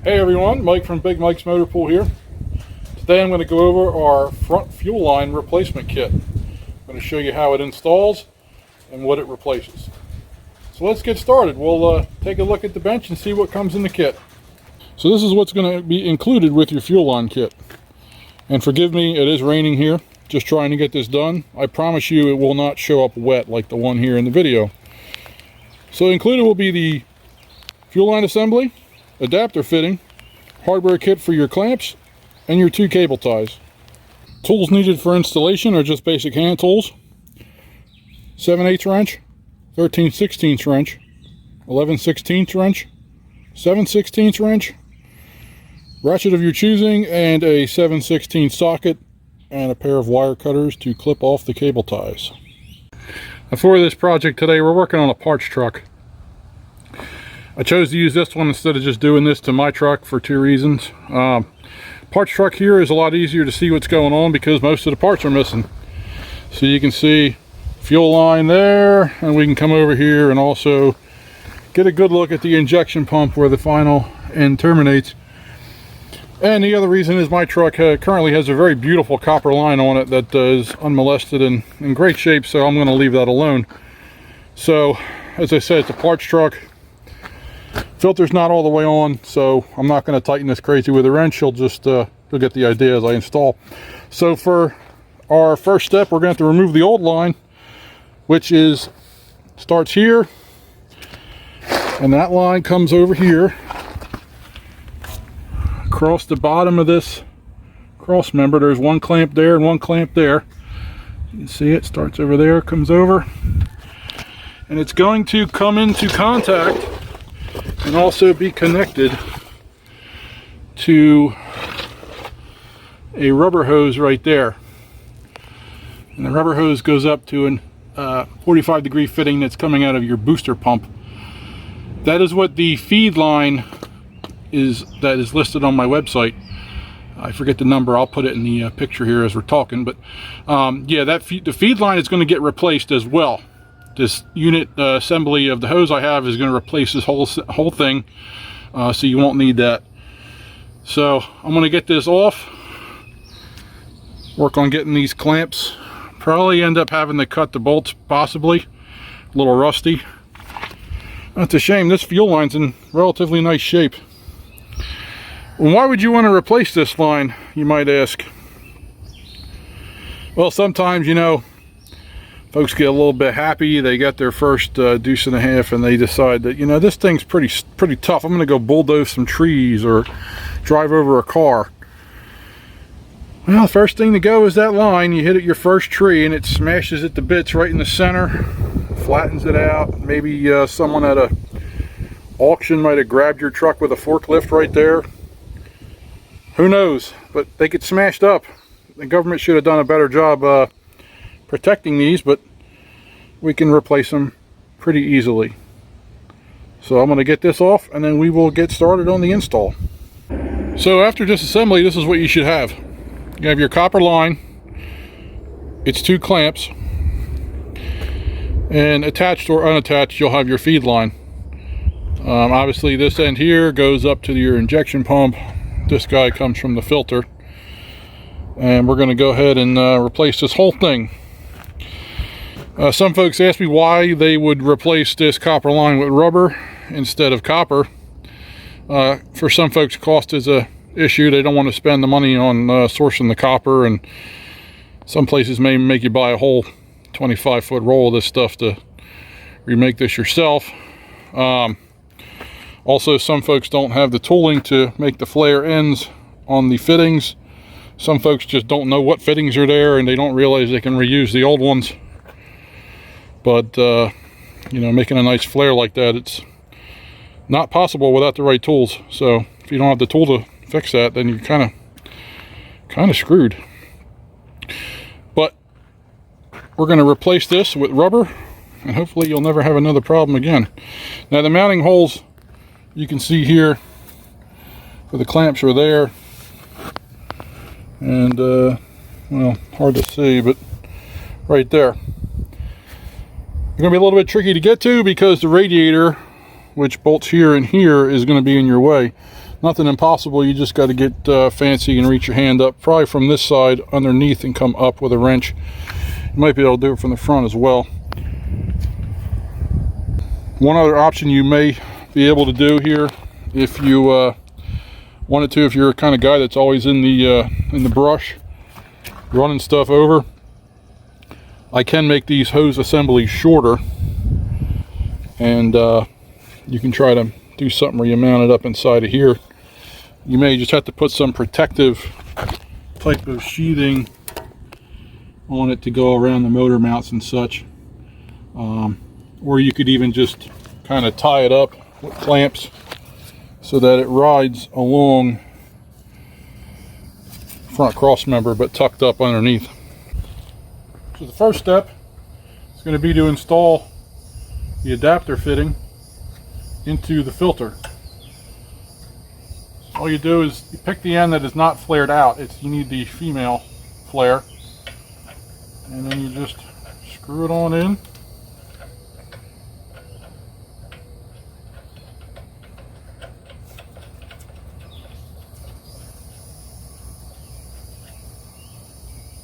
Hey everyone, Mike from Big Mike's Motor Pool here. Today I'm going to go over our front fuel line replacement kit. I'm going to show you how it installs and what it replaces. So let's get started. We'll take a look at the bench and see what comes in the kit. So this is what's going to be included with your fuel line kit. And forgive me, it is raining here. Just trying to get this done. I promise you it will not show up wet like the one here in the video. So included will be the fuel line assembly, adapter fitting, hardware kit for your clamps, and your 2 cable ties. Tools needed for installation are just basic hand tools: 7/8 wrench, 13/16 wrench, 11/16 wrench, 7/16 wrench, ratchet of your choosing, and a 7/16 socket, and a pair of wire cutters to clip off the cable ties. For this project today, we're working on a parts truck. I chose to use this one instead of just doing this to my truck for 2 reasons. Parts truck here is a lot easier to see what's going on because most of the parts are missing. So you can see fuel line there, and we can come over here and also get a good look at the injection pump where the final end terminates. And the other reason is my truck currently has a very beautiful copper line on it that is unmolested and in great shape, so I'm going to leave that alone. So, as I said, it's a parts truck. Filter's not all the way on, so I'm not going to tighten this crazy with a wrench. You'll just you'll get the idea as I install. So for our first step, we're going to have to remove the old line, which starts here, and that line comes over here across the bottom of this cross member. There's one clamp there and one clamp there. You can see it starts over there, comes over, and it's going to come into contact and also be connected to a rubber hose right there. And the rubber hose goes up to an 45-degree fitting that's coming out of your booster pump. That is what the feed line is that is listed on my website. I forget the number. I'll put it in the picture here as we're talking. But yeah, the feed line is going to get replaced as well. This unit assembly of the hose I have is going to replace this whole thing, so you won't need that. So I'm going to get this off, work on getting these clamps. Probably end up having to cut the bolts, possibly. A little rusty. That's a shame. This fuel line's in relatively nice shape. Well, why would you want to replace this line, you might ask? Well, sometimes, you know, folks get a little bit happy. They got their first deuce and a half, and they decide that, you know, this thing's pretty tough. I'm going to go bulldoze some trees or drive over a car. Well, the first thing to go is that line. You hit it your first tree, and it smashes it to bits right in the center, flattens it out. Maybe someone at a auction might have grabbed your truck with a forklift right there. Who knows? But they get smashed up. The government should have done a better job protecting these, but we can replace them pretty easily. So I'm going to get this off, and then we will get started on the install. So after disassembly, this is what you should have. You have your copper line, its 2 clamps, and attached or unattached you'll have your feed line. Obviously this end here goes up to your injection pump. This guy comes from the filter, and we're going to go ahead and replace this whole thing. Some folks ask me why they would replace this copper line with rubber instead of copper. For some folks, cost is a issue. They don't want to spend the money on sourcing the copper, and some places may make you buy a whole 25-foot roll of this stuff to remake this yourself. Also, some folks don't have the tooling to make the flare ends on the fittings. Some folks just don't know what fittings are there, and they don't realize they can reuse the old ones. But you know, making a nice flare like that, it's not possible without the right tools. So if you don't have the tool to fix that, then you're kind of screwed. But we're going to replace this with rubber, and hopefully you'll never have another problem again. Now the mounting holes you can see here for the clamps are there, and well, hard to see, but right there. They're going to be a little bit tricky to get to because the radiator, which bolts here and here, is going to be in your way. Nothing impossible, you just got to get fancy and reach your hand up, probably from this side underneath and come up with a wrench. You might be able to do it from the front as well. One other option you may be able to do here, if you wanted to, if you're a kind of guy that's always in the brush, running stuff over, I can make these hose assemblies shorter, and you can try to do something where you mount it up inside of here. You may just have to put some protective type of sheathing on it to go around the motor mounts and such, or you could even just kind of tie it up with clamps so that it rides along front cross member but tucked up underneath. So the first step is going to be to install the adapter fitting into the filter. All you do is you pick the end that is not flared out. You need the female flare, and then you just screw it on in.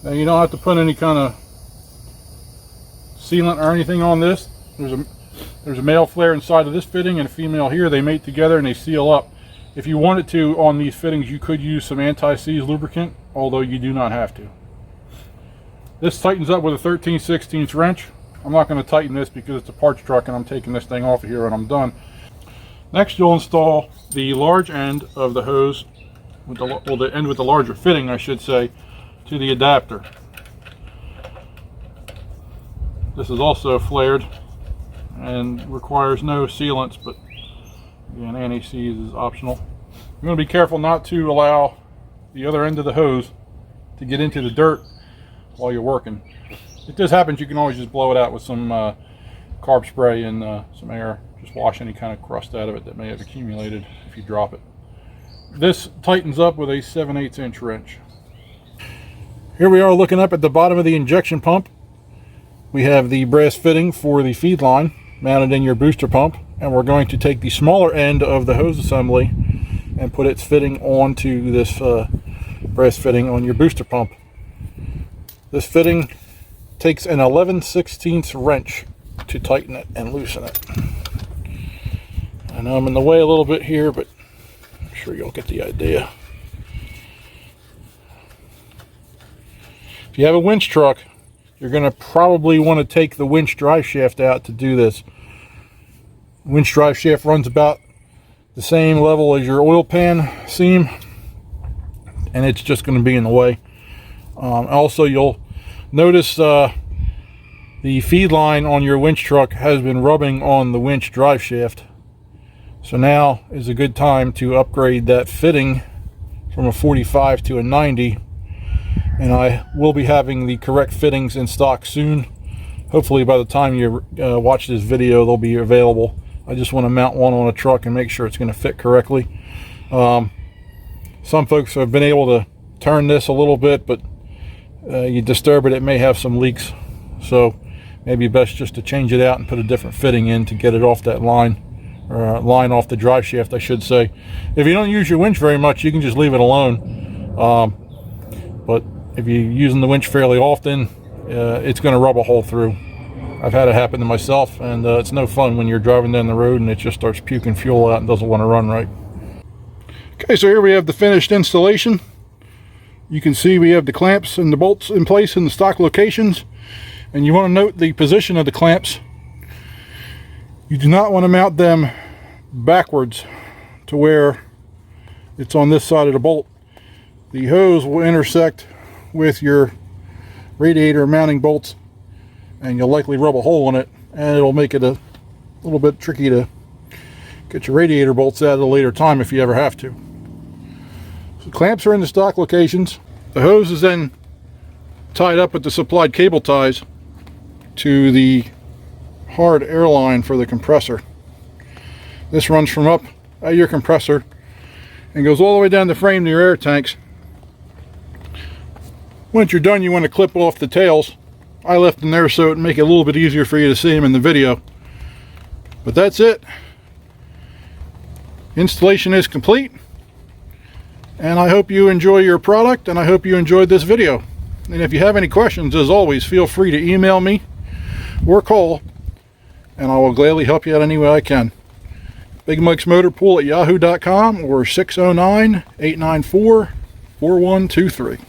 Now you don't have to put any kind of sealant or anything on this. There's a male flare inside of this fitting and a female here. They mate together and they seal up. If you wanted to, on these fittings, you could use some anti-seize lubricant, although you do not have to. This tightens up with a 13/16 wrench. I'm not going to tighten this because it's a parts truck and I'm taking this thing off of here when I'm done. Next, you'll install the large end of the hose, with the end with the larger fitting, I should say, to the adapter. This is also flared and requires no sealants, but again, anti-seize is optional. You're going to be careful not to allow the other end of the hose to get into the dirt while you're working. If this happens, you can always just blow it out with some carb spray and some air. Just wash any kind of crust out of it that may have accumulated if you drop it. This tightens up with a 7/8 inch wrench. Here we are looking up at the bottom of the injection pump. We have the brass fitting for the feed line mounted in your booster pump, and we're going to take the smaller end of the hose assembly and put its fitting onto this brass fitting on your booster pump. This fitting takes an 11/16 wrench to tighten it and loosen it. I know I'm in the way a little bit here, but I'm sure you'll get the idea. If you have a winch truck, you're going to probably want to take the winch drive shaft out to do this. Winch drive shaft runs about the same level as your oil pan seam, and it's just going to be in the way. Also, you'll notice the feed line on your winch truck has been rubbing on the winch drive shaft. So now is a good time to upgrade that fitting from a 45 to a 90. And I will be having the correct fittings in stock soon. Hopefully by the time you watch this video, they'll be available. I just want to mount one on a truck and make sure it's going to fit correctly. Some folks have been able to turn this a little bit, but you disturb it, it may have some leaks. So maybe best just to change it out and put a different fitting in to get it off that line, or line off the drive shaft, I should say. If you don't use your winch very much, you can just leave it alone. But if you're using the winch fairly often, it's going to rub a hole through. I've had it happen to myself, and it's no fun when you're driving down the road and it just starts puking fuel out and doesn't want to run right. Okay, so here we have the finished installation. You can see we have the clamps and the bolts in place in the stock locations, and you want to note the position of the clamps. You do not want to mount them backwards to where it's on this side of the bolt. The hose will intersect with your radiator mounting bolts, and you'll likely rub a hole in it, and it'll make it a little bit tricky to get your radiator bolts out at a later time if you ever have to. So clamps are in the stock locations. The hose is then tied up with the supplied cable ties to the hard air line for the compressor. This runs from up at your compressor and goes all the way down the frame to your air tanks. Once you're done, you want to clip off the tails. I left them there so it would make it a little bit easier for you to see them in the video. But that's it. Installation is complete. And I hope you enjoy your product, and I hope you enjoyed this video. And if you have any questions, as always, feel free to email me or call, and I will gladly help you out any way I can. Big Mike's Motor Pool at yahoo.com or 609-894-4123.